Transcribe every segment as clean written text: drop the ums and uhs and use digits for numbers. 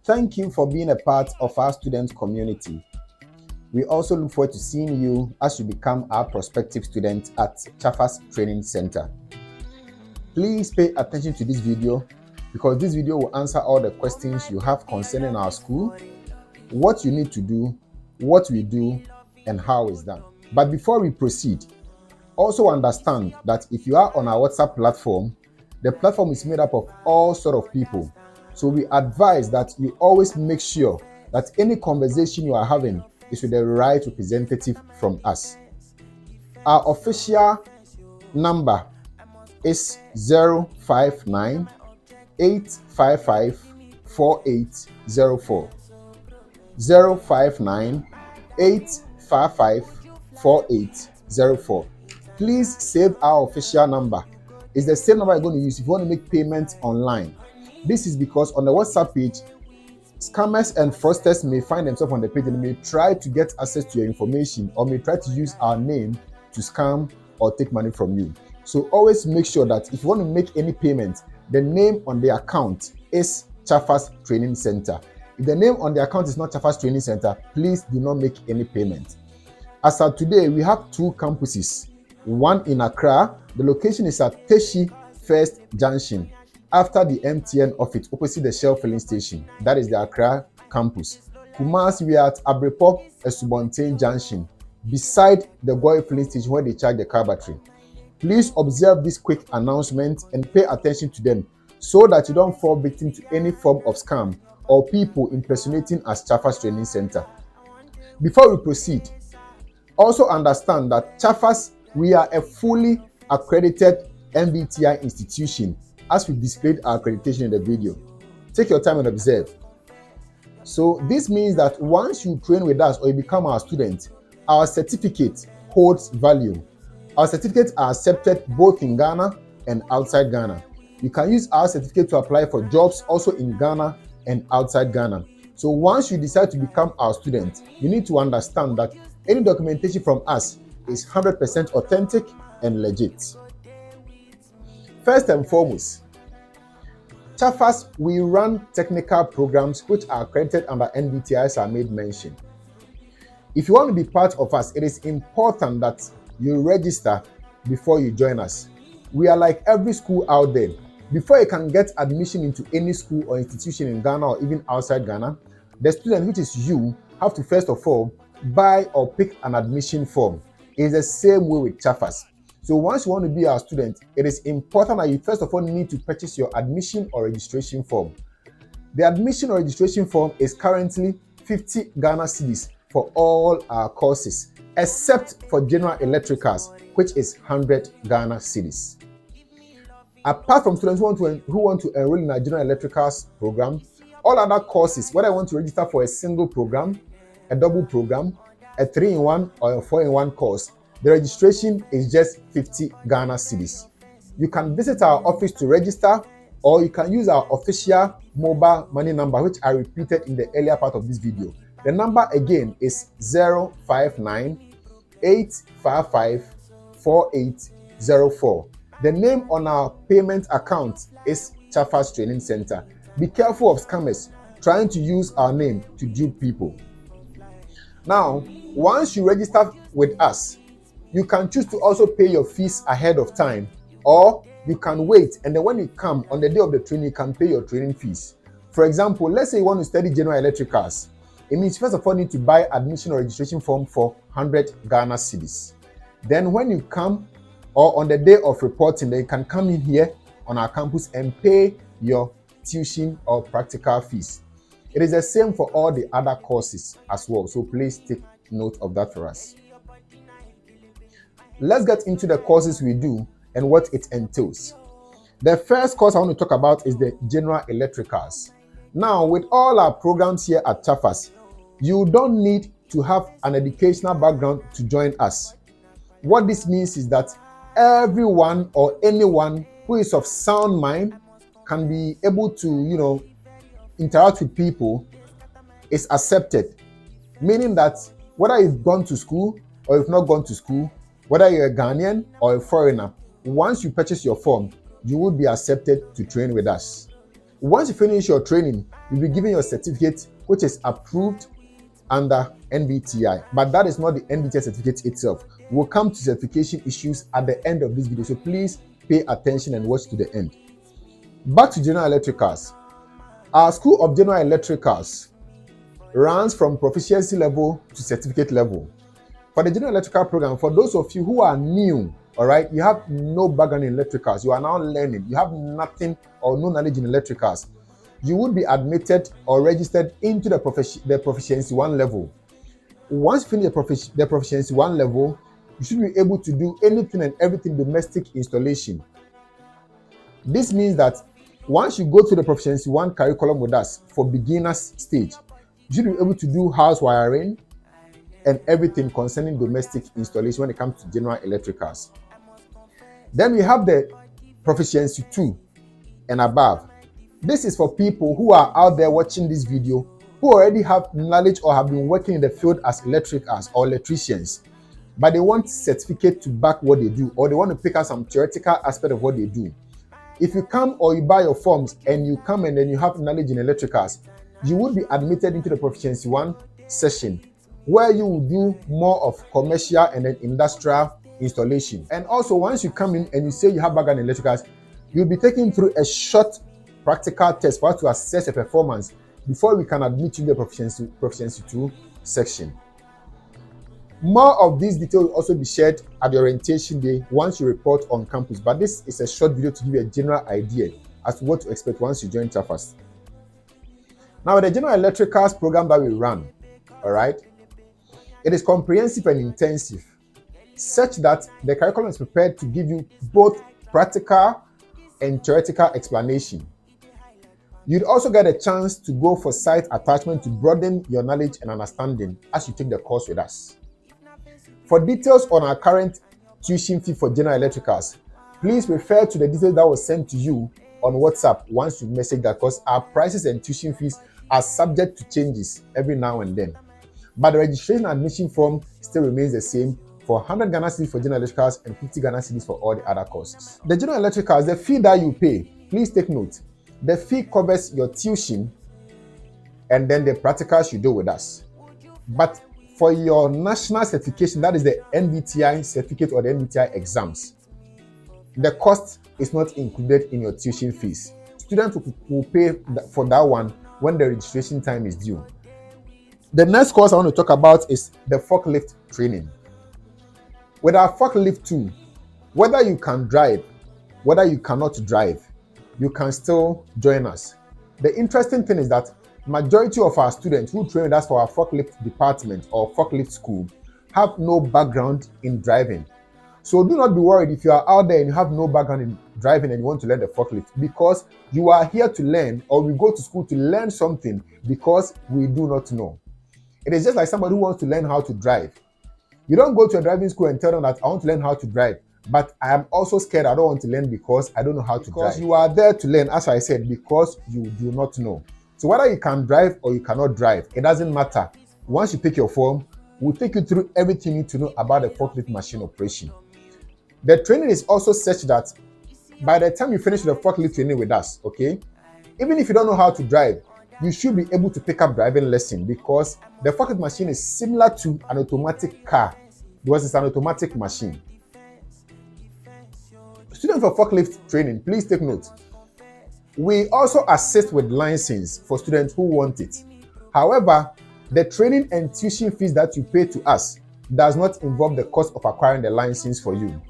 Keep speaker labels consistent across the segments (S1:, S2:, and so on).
S1: Thank you for being a part of our student community. We also look forward to seeing you as you become our prospective student at Chaffas Training Center. Please pay attention to this video because this video will answer all the questions you have concerning our school, what you need to do, what we do, and how it's done. But before we proceed, also understand that if you are on our WhatsApp platform, the platform is made up of all sort of people. So we advise that you always make sure that any conversation you are having is with the right representative from us. Our official number is 059 855 4804. 059 855 4804. Please save our official number. It's the same number you're going to use if you want to make payments online. This is because on the WhatsApp page, scammers and fraudsters may find themselves on the page and may try to get access to your information or may try to use our name to scam or take money from you. So always make sure that if you want to make any payment, the name on the account is Chaffas Training Center. If the name on the account is not Chaffas Training Center, please do not make any payment. As of today, we have two campuses. One in Accra. The location is at Teshi First Junction, after the MTN office, opposite the Shell filling station. That is the Accra campus. Kumasi, we are at Abrepop Esubontain Junction, beside the Goy filling station where they charge the car battery. Please observe this quick announcement and pay attention to them so that you don't fall victim to any form of scam or people impersonating as Chaffas Training Center. Before we proceed, also understand that Chaffas, we are a fully accredited MBTI institution, as we displayed our accreditation in the video. Take your time and observe. So this means that once you train with us or you become our student, our certificate holds value. Our certificates are accepted both in Ghana and outside Ghana. You can use our certificate to apply for jobs also in Ghana and outside Ghana. So once you decide to become our student, you need to understand that any documentation from us is 100% authentic and legit. First and foremost, Chaffas, we run technical programs which are accredited under NBTI as I made mention. If you want to be part of us, it is important that you register before you join us. We are like every school out there. Before you can get admission into any school or institution in Ghana or even outside Ghana, the student, which is you, have to first of all buy or pick an admission form. It's the same way with Chaffas. So once you want to be our student, it is important that you first of all need to purchase your admission or registration form. The admission or registration form is currently 50 Ghana cedis for all our courses, except for general electricals, which is 100 Ghana cedis. Apart from students who want to enroll in our general electricals program, all other courses, whether you want to register for a single program, a double program, a 3-in-1 or a 4-in-1 course, the registration is just 50 Ghana cedis. You can visit our office to register, or you can use our official mobile money number, which I repeated in the earlier part of this video. The number again is 059 855 4804. The name on our payment account is Chaffas Training Center. Be careful of scammers trying to use our name to dupe people. Now, once you register with us, you can choose to also pay your fees ahead of time, or you can wait and then when you come on the day of the training, you can pay your training fees. For example, let's say you want to study general electricals. It means first of all, you need to buy admission or registration form for 100 Ghana cedis. Then when you come, or on the day of reporting, then you can come in here on our campus and pay your tuition or practical fees. It is the same for all the other courses as well. So please take note of that for us. Let's get into the courses we do and what it entails. The first course I want to talk about is the general electricals. Now, with all our programs here at Chaffas, you don't need to have an educational background to join us. What this means is that everyone or anyone who is of sound mind can be able to, interact with people is accepted. Meaning that whether you've gone to school or you've not gone to school, whether you're a Ghanaian or a foreigner, once you purchase your form, you will be accepted to train with us. Once you finish your training, you'll be given your certificate, which is approved under NBTI, but that is not the NBTI certificate itself. We'll come to certification issues at the end of this video, so please pay attention and watch to the end. Back to general electricals. Our School of General Electricals runs from proficiency level to certificate level. For the general electrical program, for those of you who are new, all right, you have no background in electricals, you are now learning, you have nothing or no knowledge in electricals, you would be admitted or registered into the proficiency 1 level. Once you finish the proficiency 1 level, you should be able to do anything and everything domestic installation. This means that once you go through the proficiency 1 curriculum with us for beginners stage, you should be able to do house wiring and everything concerning domestic installation when it comes to general electricals. Then we have the proficiency 2 and above. This is for people who are out there watching this video who already have knowledge or have been working in the field as electricians or electricians, but they want certificate to back what they do, or they want to pick up some theoretical aspect of what they do. If you come or you buy your forms and you come and then you have knowledge in electricals, you would be admitted into the proficiency 1 session, where you will do more of commercial and then industrial installation. And also, once you come in and you say you have background in electricals, you'll be taken through a short practical test for us to assess your performance before we can admit you to the proficiency 2 section. More of these details will also be shared at the orientation day once you report on campus, but this is a short video to give you a general idea as to what to expect once you join TAFAS. Now, the general electricals program that we run, all right, it is comprehensive and intensive, such that the curriculum is prepared to give you both practical and theoretical explanation. You'd also get a chance to go for site attachment to broaden your knowledge and understanding as you take the course with us. For details on our current tuition fee for general electricals, please refer to the details that was sent to you on WhatsApp once you message that, because our prices and tuition fees are subject to changes every now and then. But the registration admission form still remains the same for 100 Ghana cedis for general electricals and 50 Ghana cedis for all the other courses. The general electricals, the fee that you pay, please take note. The fee covers your tuition and then the practicals you do with us. But for your national certification, that is the NBTI certificate or the NBTI exams, the cost is not included in your tuition fees. Students will pay for that one when the registration time is due. The next course I want to talk about is the forklift training. With our forklift 2, whether you can drive, whether you cannot drive, you can still join us. The interesting thing is that majority of our students who train with us for our forklift department or forklift school have no background in driving. So do not be worried if you are out there and you have no background in driving and you want to learn the forklift, because you are here to learn, or we go to school to learn something because we do not know. It is just like somebody who wants to learn how to drive. You don't go to a driving school and tell them that I want to learn how to drive, but I am also scared, I don't want to learn because I don't know how to drive. Because you are there to learn, as I said, because you do not know. So whether you can drive or you cannot drive, it doesn't matter. Once you take your form, we'll take you through everything you need to know about the forklift machine operation. The training is also such that by the time you finish the forklift training with us, okay, even if you don't know how to drive, you should be able to pick up driving lesson, because the forklift machine is similar to an automatic car because it's an automatic machine. Students for forklift training, please take note. We also assist with license for students who want it. However, the training and tuition fees that you pay to us does not involve the cost of acquiring the license for you.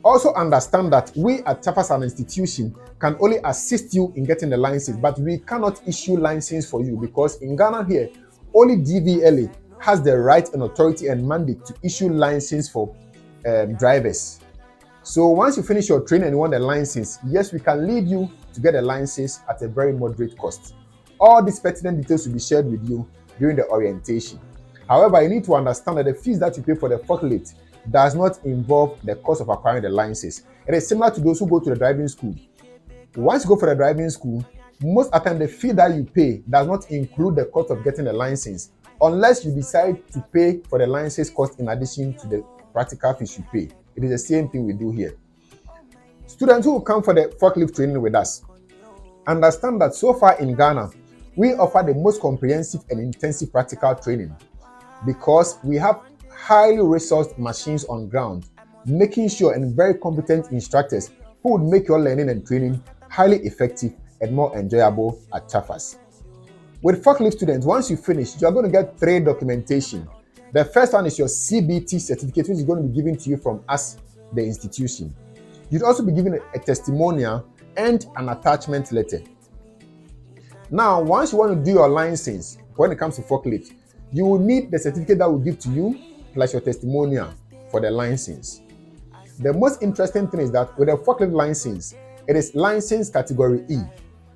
S1: Also understand that we at TAFAS as an institution can only assist you in getting the license, but we cannot issue license for you, because in Ghana here, only DVLA has the right and authority and mandate to issue license for drivers. So once you finish your training and you want a license, yes, we can lead you to get a license at a very moderate cost. All these pertinent details will be shared with you during the orientation. However, you need to understand that the fees that you pay for the forklift does not involve the cost of acquiring the license. It is similar to those who go to the driving school. Once you go for the driving school, most of the time the fee that you pay does not include the cost of getting the license, unless you decide to pay for the license cost in addition to the practical fees you pay. It is the same thing we do here. Students who will come for the forklift training with us, Understand that so far in Ghana, we offer the most comprehensive and intensive practical training because we have highly resourced machines on ground, making sure and very competent instructors who would make your learning and training highly effective and more enjoyable at Chaffas. With Forklift students, once you finish, you are going to get 3 documentation. The first one is your CBT certificate, which is going to be given to you from us, the institution. You'd also be given a testimonial and an attachment letter. Now, once you want to do your license, when it comes to forklift, you will need the certificate that will give to you, plus your testimonial for the license. The most interesting thing is that with a forklift license, it is license category E.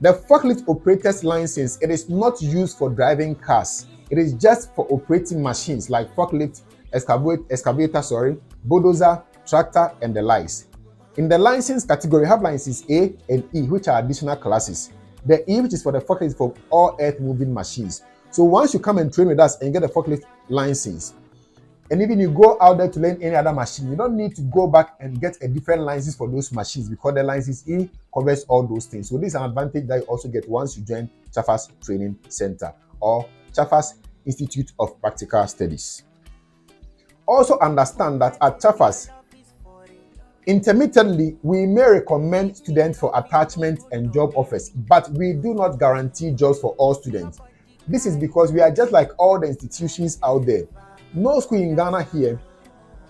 S1: The forklift operator's license, it is not used for driving cars. It is just for operating machines like forklift, excavator, bulldozer, tractor, and the likes. In the license category, we have licenses A and E, which are additional classes. The E, which is for the forklift for all earth-moving machines. So once you come and train with us and get a forklift license, and even you go out there to learn any other machine, you don't need to go back and get a different license for those machines because the license E covers all those things. So this is an advantage that you also get once you join Chaffas Training Center or Chaffas Institute of Practical Studies. Also understand that at Chaffas, intermittently, we may recommend students for attachment and job offers, but we do not guarantee jobs for all students. This is because we are just like all the institutions out there. No school in Ghana here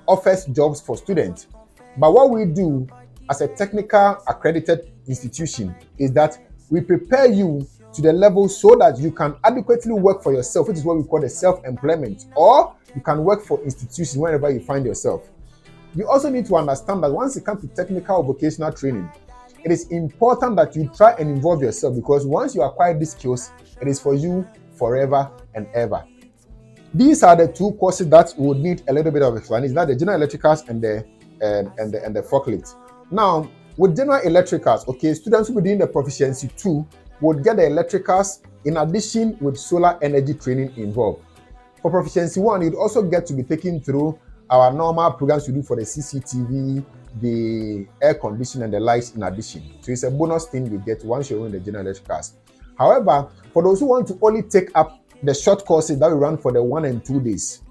S1: offers jobs for students. But what we do as a technical accredited institution is that we prepare you to the level so that you can adequately work for yourself, which is what we call the self-employment, or you can work for institutions wherever you find yourself. You also need to understand that once it comes to technical or vocational training, it is important that you try and involve yourself because once you acquire these skills, it is for you forever and ever. These are the 2 courses that would need a little bit of explanation. That's the general electricals and the forklift. Now, with general electricals, okay, students who will be doing the proficiency 2 would get the electricals in addition with solar energy training involved. For proficiency 1, you'd also get to be taken through our normal programs we do for the CCTV, the air conditioning, and the lights in addition. So it's a bonus thing you get once you're in the general electricals. However, for those who want to only take up the short courses that we run for the 1 and 2 days,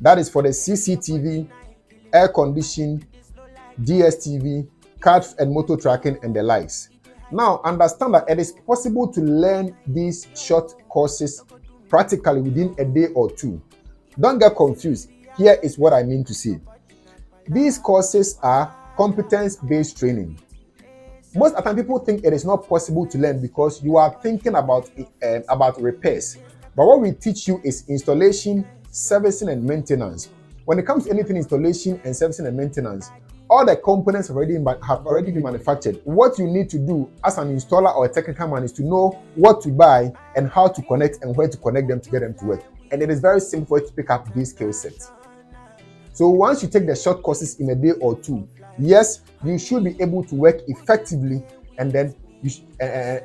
S1: that is for the CCTV, air conditioning, DSTV, card and motor tracking, and the likes. Now, understand that it is possible to learn these short courses practically within a day or 2. Don't get confused. Here is what I mean to say. These courses are competence-based training. Most of the time, people think it is not possible to learn because you are thinking about repairs. But what we teach you is installation, servicing, and maintenance. When it comes to anything installation and servicing and maintenance, all the components have already been manufactured. What you need to do as an installer or a technical man is to know what to buy and how to connect and where to connect them to get them to work. And it is very simple to pick up these skill sets. So once you take the short courses in a day or 2, yes, you should be able to work effectively and then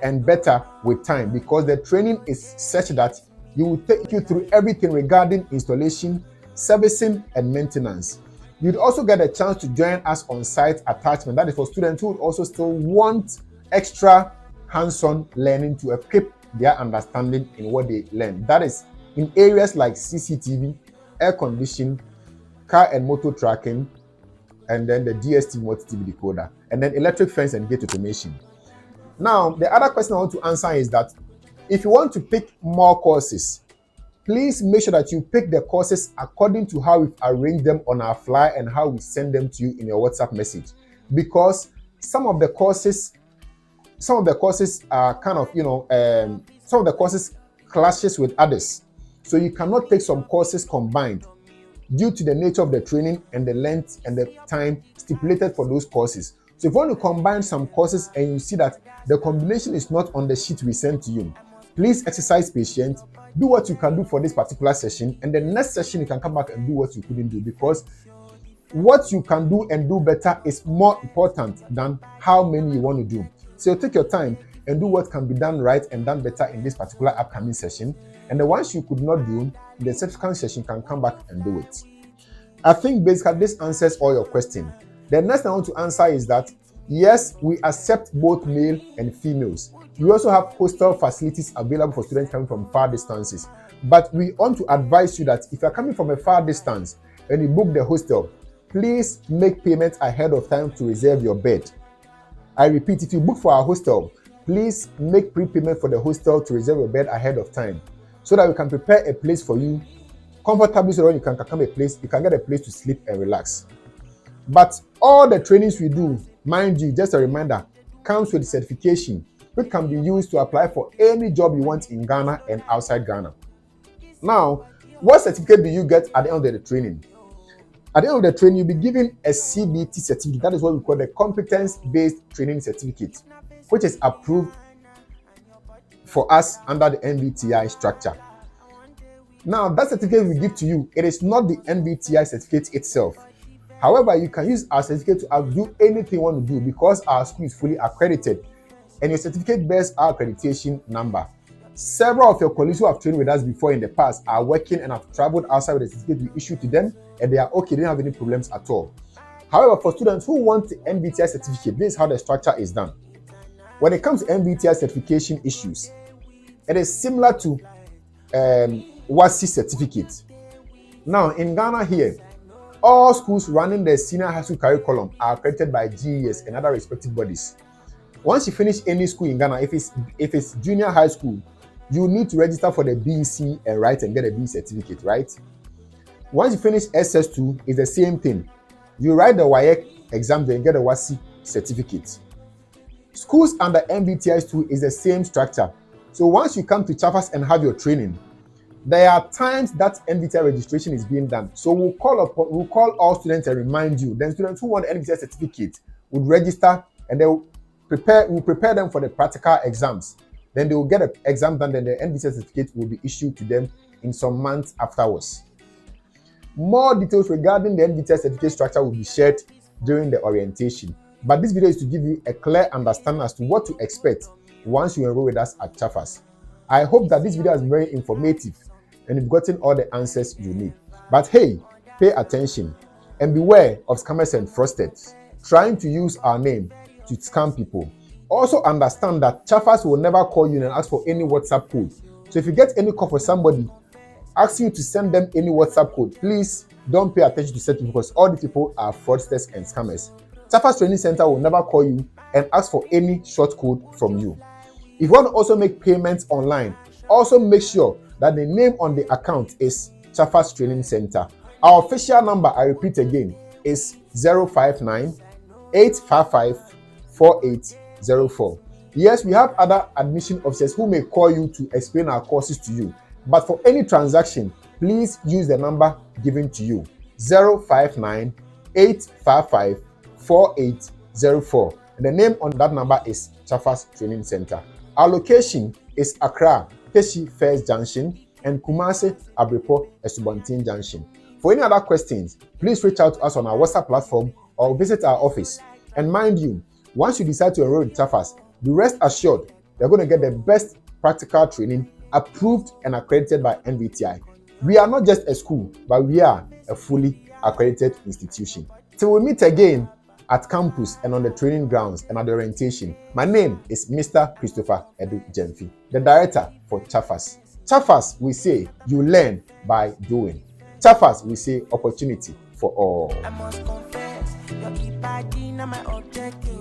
S1: and better with time because the training is such that you will take you through everything regarding installation, servicing, and maintenance. You'd also get a chance to join us on site attachment. That is for students who would also still want extra hands-on learning to equip their understanding in what they learn. That is in areas like CCTV, air conditioning, car and motor tracking, and then the DSTV multi-TV decoder, and then electric fence and gate automation. Now, the other question I want to answer is that if you want to pick more courses, please make sure that you pick the courses according to how we've arranged them on our flyer and how we send them to you in your WhatsApp message. Because some of the courses are kind of, some of the courses clashes with others. So you cannot take some courses combined due to the nature of the training and the length and the time stipulated for those courses. So if you want to combine some courses and you see that the combination is not on the sheet we sent to you, please exercise patience, do what you can do for this particular session, and the next session you can come back and do what you couldn't do, because what you can do and do better is more important than how many you want to do. So take your time and do what can be done right and done better in this particular upcoming session, and the ones you could not do in the subsequent session can come back and do it. I think basically this answers all your questions. The next thing I want to answer is that Yes, we accept both male and females. We also have hostel facilities available for students coming from far distances. But we want to advise you that if you're coming from a far distance and you book the hostel, please make payments ahead of time to reserve your bed. I repeat, if you book for our hostel, please make prepayment for the hostel to reserve your bed ahead of time so that we can prepare a place for you comfortably so that when you can come a place, you can get a place to sleep and relax. But all the trainings we do, mind you, just a reminder, comes with certification, which can be used to apply for any job you want in Ghana and outside Ghana. Now, what certificate do you get at the end of the training? At the end of the training, you'll be given a CBT certificate. That is what we call the competence-based training certificate, which is approved for us under the NBTI structure. Now, that certificate we give to you, it is not the NBTI certificate itself. However, you can use our certificate to do anything you want to do because our school is fully accredited and your certificate bears our accreditation number. Several of your colleagues who have trained with us before in the past are working and have traveled outside with the certificate we issued to them, and they are okay, they don't have any problems at all. However, for students who want the NBTI certificate, this is how the structure is done. When it comes to NBTI certification issues, it is similar to WASI certificate. Now, in Ghana here, all schools running the senior high school curriculum are accredited by GES and other respective bodies. Once you finish any school in Ghana, if it's junior high school, you need to register for the BEC and write and get a B certificate, right? Once you finish SS2, it's the same thing. You write the WAEC exam and get a WASI certificate. Schools under MBTI2 is the same structure. So once you come to Chaffers and have your training, there are times that NBTI registration is being done. So we'll call all students and remind you. Then students who want the NBTI certificate would register and we'll prepare them for the practical exams. Then they will get an exam done, then the NBTI certificate will be issued to them in some months afterwards. More details regarding the NBTI certificate structure will be shared during the orientation. But this video is to give you a clear understanding as to what to expect once you enroll with us at Chaffers. I hope that this video has been very informative and you've gotten all the answers you need. But hey, pay attention and beware of scammers and fraudsters trying to use our name to scam people. Also understand that Chaffers will never call you and ask for any WhatsApp code. So if you get any call for somebody asking you to send them any WhatsApp code, please don't pay attention to certain because all these people are fraudsters and scammers. Chaffers Training Center will never call you and ask for any short code from you. If you want to also make payments online, also make sure that the name on the account is Chaffers Training Center. Our official number, I repeat again, is 059 855 4804. Yes, we have other admission officers who may call you to explain our courses to you. But for any transaction, please use the number given to you, 059 855 4804. And the name on that number is Chaffers Training Center. Our location is Accra, Teshi First Junction, and Kumasi, Abripo, Esubontin Junction. For any other questions, please reach out to us on our WhatsApp platform or visit our office. And mind you, once you decide to enroll in Chaffers, be rest assured you're going to get the best practical training approved and accredited by NBTI. We are not just a school, but we are a fully accredited institution. Till we meet again at campus and on the training grounds and at the orientation, my name is Mr. Christopher Edu Jemfi, the director for Chaffers. Chaffers, we say you learn by doing. Chaffers, we say opportunity for all. I must confess, your my objective.